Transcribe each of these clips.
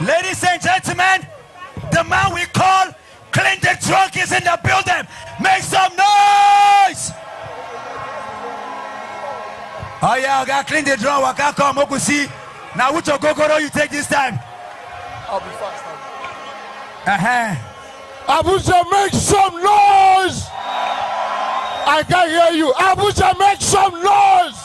Ladies and gentlemen, the man we call Clint the Drunk is in the building. Make some noise! Oh yeah, I got Clint the Drunk. I can't come up see. Now which Ogogoro you take this time? I'll be fast. Abuja, make some noise! I can't hear you. Abuja, make some noise!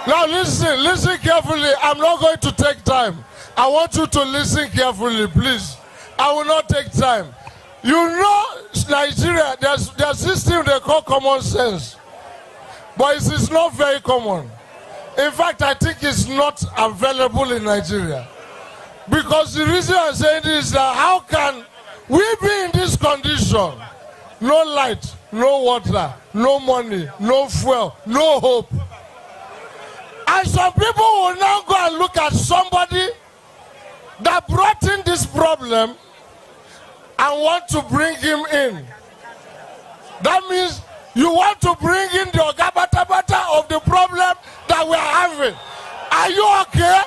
Now listen carefully. I'm not going to take time. I want you to listen carefully, please. I will not take time. You know, Nigeria, there's this thing they call common sense. But it is not very common. In fact, I think it's not available in Nigeria. Because the reason I'm saying this is that how can we be in this condition? No light, no water, no money, no fuel, no hope. And some people will now go and look at somebody that brought in this problem and want to bring him in. That means you want to bring in the Ogabata of the problem that we are having. Are you okay?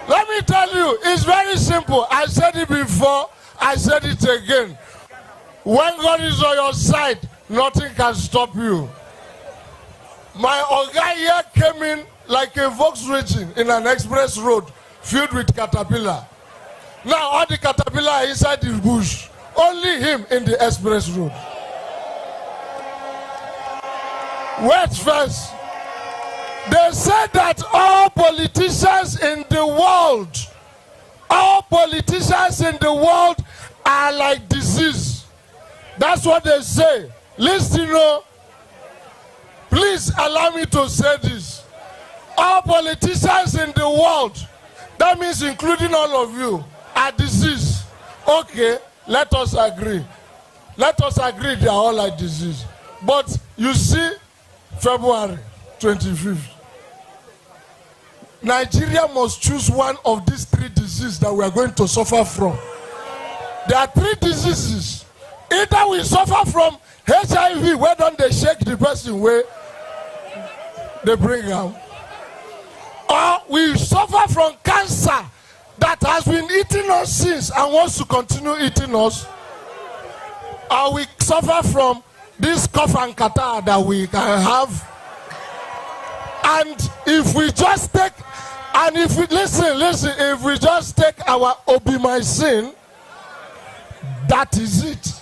Let me tell you, it's very simple. I said it before, I said it again. When God is on your side, nothing can stop you. My Oga here came in like a Volkswagen in an express road filled with caterpillar. Now all the caterpillar are inside the bush. Only him in the express road. Wait first. They said that all politicians in the world are like disease. That's what they say. Listen, please allow me to say this. All politicians in the world, that means including all of you, are disease. Okay, let us agree. Let us agree they are all like disease. But you see, February 25th, Nigeria must choose one of these three diseases that we are going to suffer from. There are three diseases. Either we suffer from HIV, where don't they shake the person where they bring out, or we suffer from cancer that has been eating us since and wants to continue eating us, or we suffer from this cough and catarrh that we can have. And if we just take, and if we listen, if we just take our obimycin, that is it.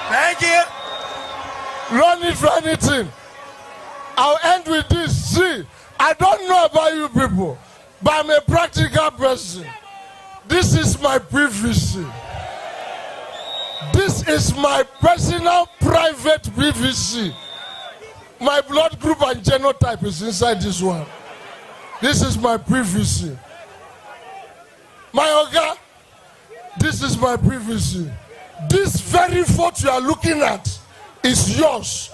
Thank you. No need for anything. I'll end with this. See, I don't know about you people, but I'm a practical person. This is my privacy. This is my personal, private privacy. My blood group and genotype is inside this one. This is my privacy. My Oga, this is my privacy. This very photo you are looking at is yours.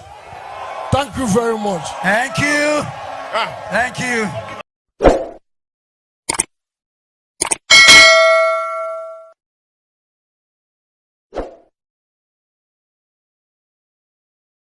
Thank you very much. Thank you. Thank you.